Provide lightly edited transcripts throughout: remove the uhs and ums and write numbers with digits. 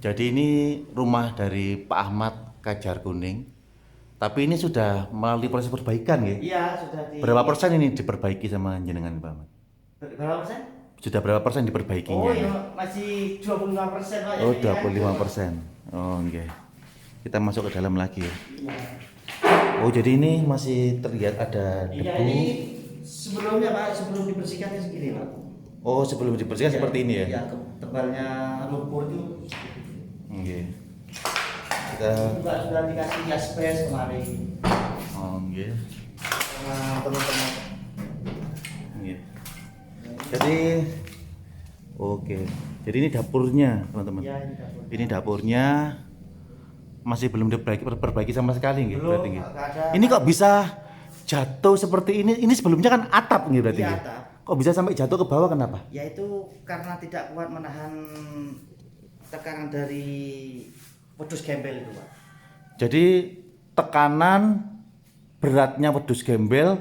Jadi ini rumah dari Pak Ahmad Kajar Kuning. Tapi ini sudah melalui proses perbaikan ya? Iya, sudah Berapa persen ini diperbaiki sama jenengan Pak Ahmad? Berapa persen? Sudah berapa persen Oh diperbaikinya? iya, masih 25% Pak. Oh, Jadi kan. 25%. Oh, oke. Kita masuk ke dalam lagi ya. Iya. Oh, jadi ini masih terlihat ada Iya, debu. ini sebelumnya Pak, sebelum dibersihkannya segini Pak. Oh, sebelum dibersihkan Iya, seperti ini ya? Iya, tebalnya lumpur itu Oke. Kita juga sudah dikasih asbes kemarin oke. sama teman-teman. Iya. Jadi oke. Jadi ini dapurnya, teman-teman. Iya, ini dapur. Ini dapurnya masih belum diperbaiki sama sekali gitu Belum, berarti gitu. nggak ada. Ini kok bisa jatuh seperti ini? Ini sebelumnya kan atap gitu berarti. Iya, gitu. atap. Kok bisa sampai jatuh ke bawah kenapa? Yaitu karena tidak kuat menahan tekanan dari wedus gembel itu Pak. Jadi tekanan beratnya wedus gembel,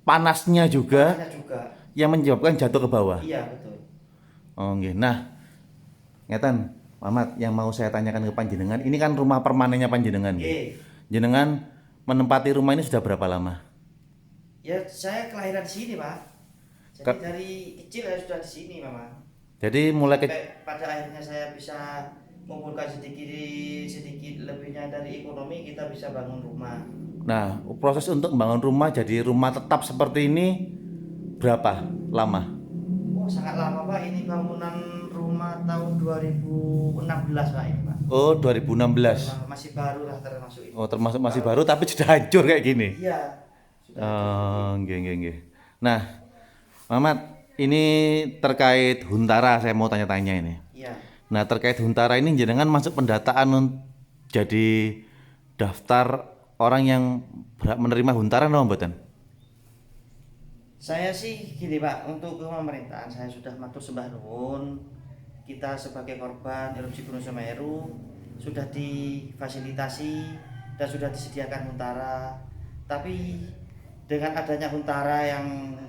panasnya juga Ada juga. yang menyebabkan jatuh ke bawah. Iya, betul. Oh, nggih. Nah, ngeten, Muhammad, yang mau saya tanyakan ke panjenengan, ini kan rumah permanennya panjenengan. Oke. Nggih. Jenengan menempati rumah ini sudah berapa lama? Ya, saya kelahiran di sini, Pak. Jadi Ke- dari kecil saya sudah di sini memang. Jadi mulai ke Sampai pada akhirnya saya bisa mengumpulkan sedikit sedikit lebihnya dari ekonomi, kita bisa bangun rumah. Nah, proses untuk membangun rumah jadi rumah tetap seperti ini berapa lama? Oh, sangat lama Pak, ini bangunan rumah tahun 2016 Pak ini Pak. Oh, 2016. Masih baru lah termasuk ini. Oh, termasuk masih baru tapi sudah hancur kayak gini. Iya. Nggih, nggih, nggih. Nah, Muhammad, ini terkait Huntara saya mau tanya-tanya ini. Iya. Nah, terkait Huntara ini jenengan masuk pendataan jadi daftar orang yang berhak menerima Huntara no mboten? Saya sih gini Pak, untuk ke pemerintahan saya sudah matur sembah nuwun. Kita sebagai korban erupsi Gunung Semeru sudah difasilitasi dan sudah disediakan Huntara. Tapi dengan adanya Huntara yang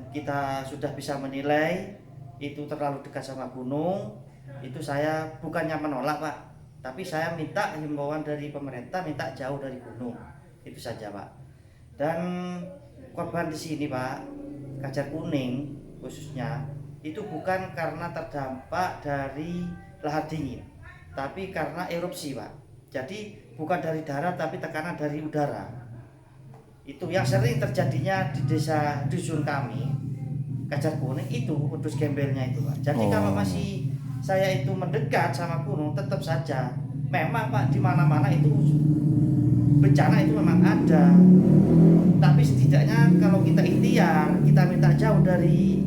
kita sudah bisa menilai itu terlalu dekat sama gunung, itu saya bukannya menolak Pak, tapi saya minta himbauan dari pemerintah minta jauh dari gunung. Itu saja Pak. Dan korban di sini Pak, Kajar Kuning khususnya itu bukan karena terdampak dari lahar dingin, tapi karena erupsi Pak. Jadi bukan dari darat tapi tekanan dari udara. Itu yang sering terjadinya di desa dusun kami, Kajar Kuning itu wedus gembelnya itu Pak. Jadi kalau masih saya itu mendekat sama gunung tetap saja memang Pak di mana-mana itu bencana itu memang ada. Tapi setidaknya kalau kita ikhtiar, kita minta jauh dari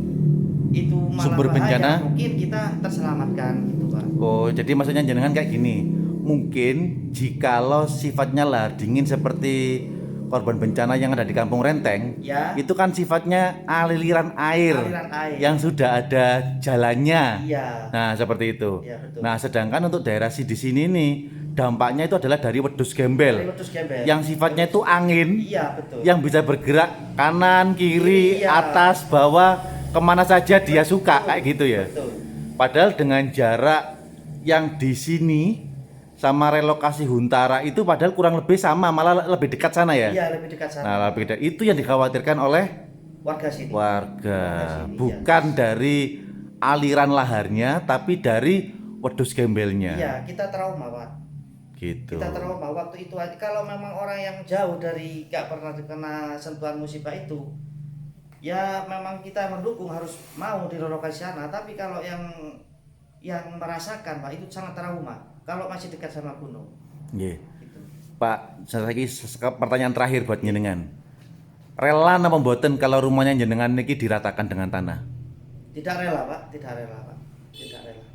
itu malah Sumber bahaya, bencana? mungkin kita terselamatkan gitu Pak. Oh, jadi maksudnya jenengan kayak gini. Mungkin jikalau sifatnya lahar dingin seperti korban bencana yang ada di Kampung Renteng, Ya. itu kan sifatnya aliran air, Aliran air. yang sudah ada jalannya. Iya. Nah, seperti itu. Iya, betul. Nah, sedangkan untuk daerah di sini nih, dampaknya itu adalah dari wedus gembel. Dari wedus gembel. Yang sifatnya itu angin, Iya, betul. yang bisa bergerak kanan, kiri, Iya. atas, bawah, kemana saja dia suka, kayak gitu ya. Betul. Padahal dengan jarak yang di sini sama relokasi Huntara itu padahal kurang lebih sama, malah lebih dekat sana ya. Iya, lebih dekat sana. Nah, lebih dekat. Itu yang dikhawatirkan oleh Warga sini. warga, sini, bukan dari aliran laharnya, tapi dari wedus gembelnya. Iya, kita trauma Pak. Gitu. Kita trauma waktu itu. Kalau memang orang yang jauh dari gak pernah terkena sentuhan musibah itu, ya memang kita mendukung harus mau direlokasi sana. Tapi kalau yang merasakan Pak itu sangat trauma. Kalau masih dekat sama gunung. Nggih. Gitu. Pak, saya lagi pertanyaan terakhir buat jenengan. Rela napa mboten kalau rumahnya jenengan niki diratakan dengan tanah? Tidak rela Pak, tidak rela Pak, tidak rela.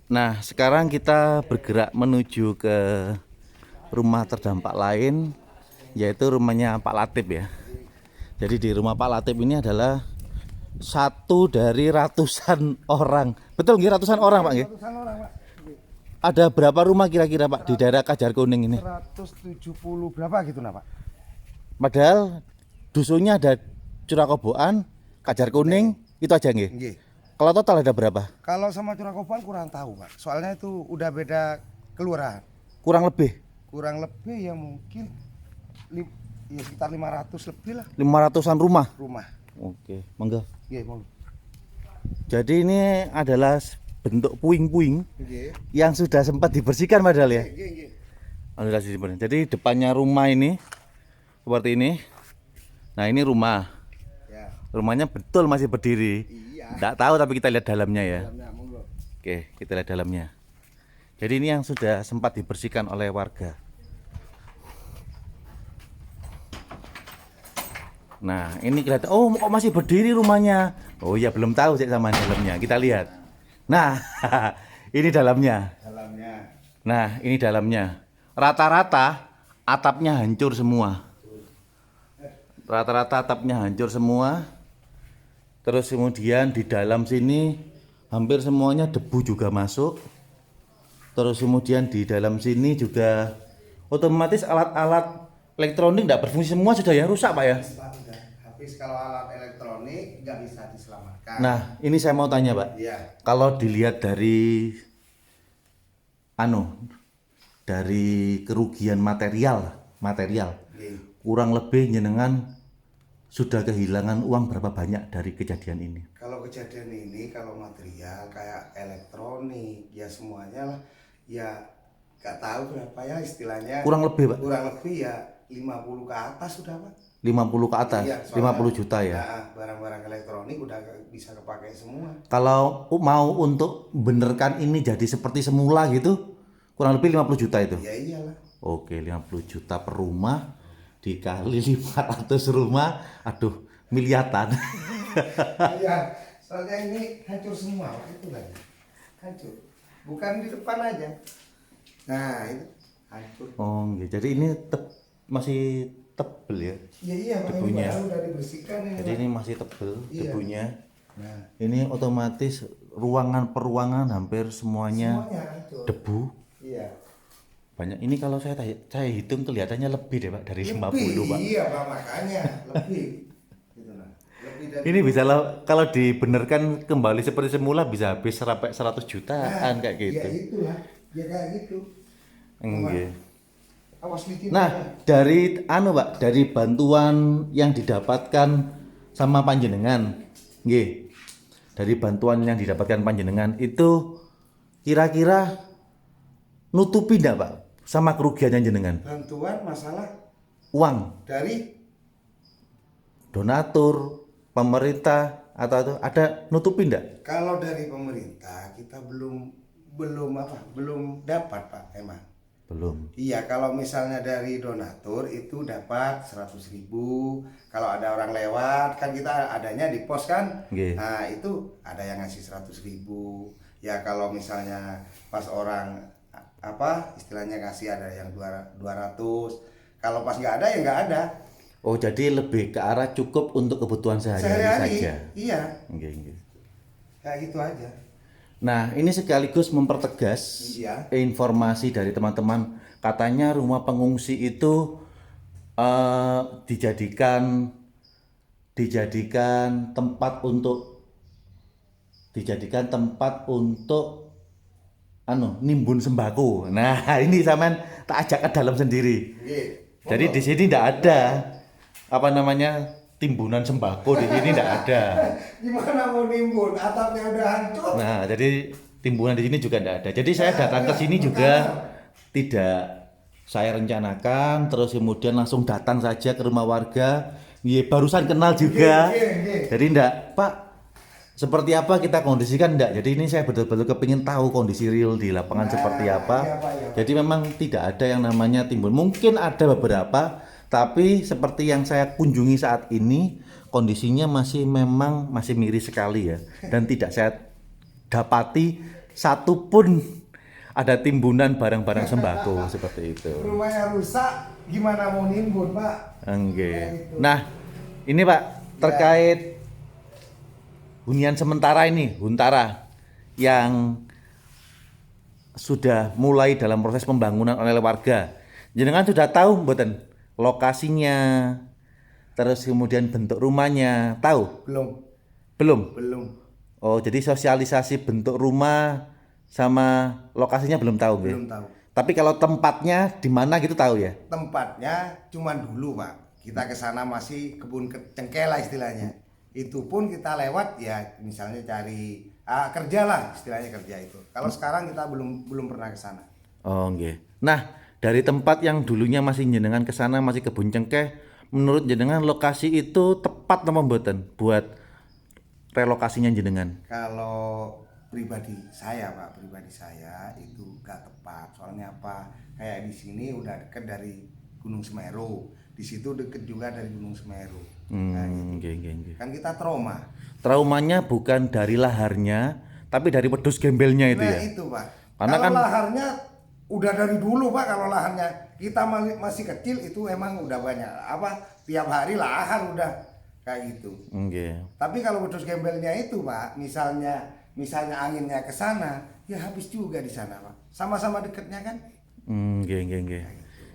Nah, sekarang kita bergerak menuju ke rumah terdampak lain, yaitu rumahnya Pak Latif ya. Jadi di rumah Pak Latif ini adalah satu dari ratusan orang. Betul nggih, ratusan orang Pak nggih? Ratusan orang Pak. Ada berapa rumah kira-kira Pak di daerah Kajar Kuning ini? 170 berapa gitu nah Pak? Padahal dusunnya ada Curakoboan, Kajar Kuning, itu aja nggih. Nggih. Kalau total ada berapa? Kalau sama Curakoban kurang tahu Pak. Soalnya itu udah beda kelurahan. Kurang lebih Kurang lebih ya mungkin ya sekitar 500 lebih lah 500-an rumah. rumah. Oke, monggo. Nggih, monggo. Jadi ini adalah bentuk puing-puing Nggih. yang sudah sempat dibersihkan padahal ya. Nggih, nggih. Alhamdulillah disimpan. Jadi depannya rumah ini seperti ini. Nah ini rumah. Ya. Rumahnya betul masih berdiri. Iya. Nggak tahu tapi kita lihat dalamnya ya. Dalamnya, monggo. Oke, kita lihat dalamnya. Jadi ini yang sudah sempat dibersihkan oleh warga. Nah ini kelihatan, oh kok masih berdiri rumahnya. Oh ya belum tahu sih sama dalamnya. Kita lihat. Nah ini dalamnya. Dalamnya. Nah ini dalamnya. Rata-rata atapnya hancur semua. Rata-rata atapnya hancur semua. Terus kemudian di dalam sini hampir semuanya debu juga masuk. Terus kemudian di dalam sini juga otomatis alat-alat elektronik tidak berfungsi semua sudah ya, rusak Pak ya. Habis kalau alat elektronik nggak bisa diselamatkan. Nah ini saya mau tanya Pak. Iya. Kalau dilihat dari dari kerugian material Nggih. kurang lebih jenengan sudah kehilangan uang berapa banyak dari kejadian ini? Kalau kejadian ini, kalau material kayak elektronik, ya semuanya lah, ya nggak tahu berapa ya istilahnya. Kurang lebih Pak? Kurang lebih ya 50 ke atas sudah Pak. 50 ke atas, Iya, soalnya, 50 juta ya. nah, barang-barang elektronik udah bisa kepakai semua. Kalau mau untuk benerkan ini jadi seperti semula gitu, kurang lebih 50 juta itu. Ya iyalah. Oke, 50 juta per rumah dikali 500 rumah, aduh, miliaran. Iya, soalnya ini hancur semua, Pak. Itu lagi. Hancur. Bukan di depan aja. Nah, itu hancur. Oh, gitu. Jadi ini masih tebel ya. Iya, iya, Pak. Debunya. Ini baru udah dibersihkan ini. Jadi Pak. ini masih tebel Iya. debunya. Nah, Ini otomatis ruangan per ruangan hampir semuanya semuanya hancur. debu. Iya. Banyak. Ini kalau saya hitung kelihatannya lebih deh Pak dari 50 Pak. Iya, Pak, makanya lebih. Gitu nah. Lebih dari Ini bisa kalau dibenarkan kembali seperti semula bisa habis sampai 100 jutaan kayak gitu. Ya itulah. Ya kayak gitu. Nggih. Awas licin. Nah, dari Pak, dari bantuan yang didapatkan sama panjenengan, nggih. Dari bantuan yang didapatkan panjenengan itu kira-kira nutupi enggak, Pak, sama kerugiannya jenengan? Bantuan masalah Uang, dari donatur, pemerintah atau ada nutupi enggak? kalau dari pemerintah kita belum dapat Pak emang. Belum. Iya, kalau misalnya dari donatur itu dapat 100.000. Kalau ada orang lewat kan kita adanya di pos kan. Nggih. Nah, itu ada yang ngasih 100.000. Ya kalau misalnya pas orang istilahnya ngasih ada yang 200. Kalau pas nggak ada ya nggak ada. Oh, jadi lebih ke arah cukup untuk kebutuhan sehari-hari saja. Iya, Nggih, nggih. kayak gitu aja. Nah, ini sekaligus mempertegas Iya. informasi dari teman-teman. Katanya rumah pengungsi itu dijadikan tempat untuk nimbun sembako. Nah, ini sampean tak ajak ke dalam sendiri. Nggih. Jadi di sini tidak ada timbunan sembako di sini tidak ada. Gimana mau nimbun? Atapnya udah hancur. Nah, jadi timbunan di sini juga tidak ada. Jadi saya datang ke sini juga tidak saya rencanakan, terus kemudian langsung datang saja ke rumah warga. Iya, barusan kenal juga. Jadi enggak, Pak, seperti apa kita kondisikan enggak. Jadi ini saya betul-betul kepingin tahu kondisi real di lapangan seperti apa. Iya, Pak, iya, Pak. Jadi memang tidak ada yang namanya timbun. Mungkin ada beberapa, tapi seperti yang saya kunjungi saat ini kondisinya masih miris sekali ya, dan tidak saya dapati satupun ada timbunan barang-barang sembako seperti itu. Rumahnya rusak, gimana mau nimbun, Pak? Enggak. Nah, ini Pak terkait hunian sementara ini, Huntara yang sudah mulai dalam proses pembangunan oleh warga. Jenengan sudah tahu mboten lokasinya, terus kemudian bentuk rumahnya, tahu? Belum. Belum? Belum. Oh, jadi sosialisasi bentuk rumah sama lokasinya belum tahu, nggih? Belum tahu. Tapi kalau tempatnya di mana gitu tahu ya? Tempatnya cuman dulu Pak, kita ke sana masih kebun cengkeh lah istilahnya. Itu pun kita lewat ya misalnya cari kerja lah istilahnya, kerja itu. Kalau sekarang kita belum pernah ke sana. Oh, nggih. Nah, dari tempat yang dulunya masih jenengan ke sana masih kebun cengkeh, menurut jenengan lokasi itu tepat apa mboten buat relokasinya jenengan? Kalau pribadi saya Pak, pribadi saya itu gak tepat. Soalnya apa? Kayak di sini udah deket dari Gunung Semeru, di situ deket juga dari Gunung Semeru. Nah, gitu. Nggih. Kan kita trauma. Traumanya bukan dari laharnya, tapi dari wedhus gembelnya itu Nah ya. itu Pak. Karena Kalau kan laharnya udah dari dulu Pak. Kalau laharnya kita masih kecil itu emang udah banyak. Tiap hari lahar udah kayak gitu. nggih. Tapi kalau wedhus gembelnya itu Pak, misalnya anginnya ke sana, ya habis juga di sana Pak. Sama-sama deketnya kan. Nggih.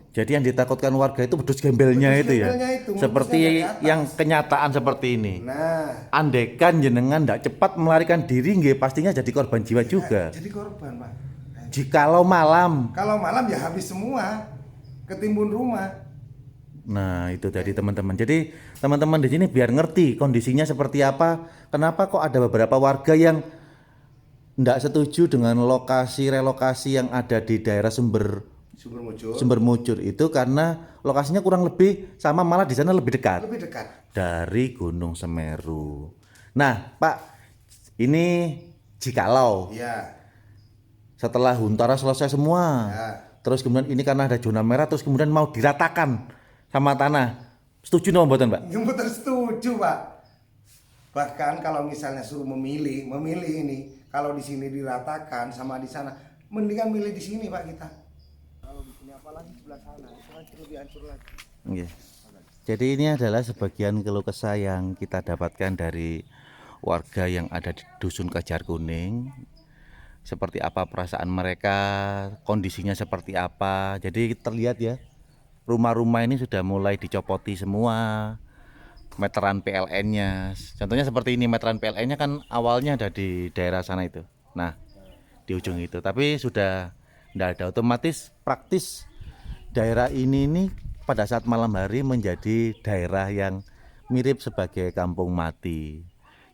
Jadi yang ditakutkan warga itu wedhus gembelnya Wedhus itu ya. gembelnya itu, Seperti wedhusnya dari atas. yang kenyataan seperti ini. Nah, Andaikan jenengan tidak cepat melarikan diri, nggih pastinya jadi korban jiwa juga. jadi korban Pak. Jikalau malam. Kalau malam ya habis semua, ketimbun rumah. Nah, itu tadi teman-teman. Jadi teman-teman di sini biar ngerti kondisinya seperti apa. Kenapa kok ada beberapa warga yang tidak setuju dengan lokasi relokasi yang ada di daerah Sumber Mujur itu karena lokasinya kurang lebih sama, malah di sana lebih dekat dari Gunung Semeru. Nah, Pak, ini jikalau Iya. setelah Huntara selesai semua, Ya. terus kemudian ini karena ada zona merah, terus kemudian mau diratakan sama tanah, setuju napa mboten, Pak? Yang betul setuju Pak. Bahkan kalau misalnya suruh memilih ini, kalau di sini diratakan sama di sana, mendingan milih di sini Pak kita. Kalau di sini apalagi sebelah sana, itu kan lebih hancur lagi. Nggih. Jadi ini adalah sebagian keluh kesah yang kita dapatkan dari warga yang ada di Dusun Kajar Kuning. Seperti apa perasaan mereka, kondisinya seperti apa. Jadi terlihat ya, rumah-rumah ini sudah mulai dicopoti semua. Meteran PLN-nya. Contohnya seperti ini, meteran PLN-nya kan awalnya ada di daerah sana itu. Nah, di ujung itu. Tapi sudah tidak ada, otomatis praktis daerah ini pada saat malam hari menjadi daerah yang mirip sebagai kampung mati.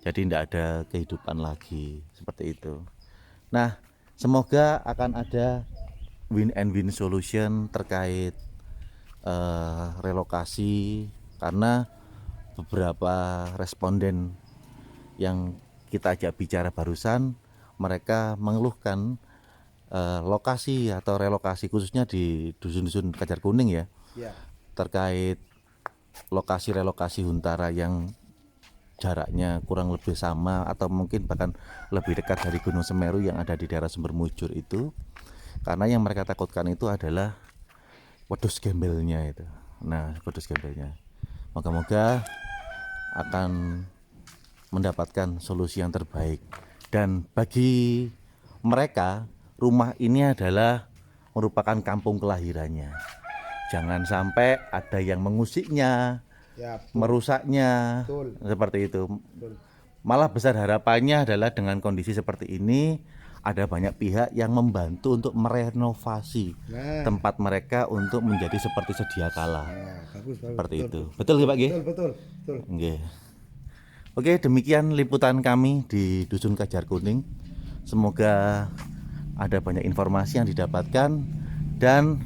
Jadi tidak ada kehidupan lagi seperti itu. Nah, semoga akan ada win and win solution terkait relokasi, karena beberapa responden yang kita ajak bicara barusan, mereka mengeluhkan lokasi atau relokasi khususnya di dusun-dusun Kajar Kuning ya, terkait lokasi relokasi Huntara yang jaraknya kurang lebih sama atau mungkin bahkan lebih dekat dari Gunung Semeru yang ada di daerah Sumber Mujur itu, karena yang mereka takutkan itu adalah wedhus gembelnya itu. Nah, wedhus gembelnya moga-moga akan mendapatkan solusi yang terbaik, dan bagi mereka rumah ini adalah merupakan kampung kelahirannya. Jangan sampai ada yang mengusiknya, merusaknya, seperti itu. Malah besar harapannya adalah dengan kondisi seperti ini ada banyak pihak yang membantu untuk merenovasi tempat mereka untuk menjadi seperti sedia kala. Seperti itu. Betul nggih Pak nggih? Betul. Nggih. Oke, demikian liputan kami di Dusun Kajar Kuning. Semoga ada banyak informasi yang didapatkan dan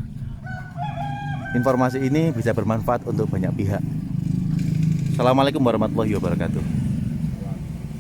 informasi ini bisa bermanfaat untuk banyak pihak. Assalamualaikum warahmatullahi wabarakatuh.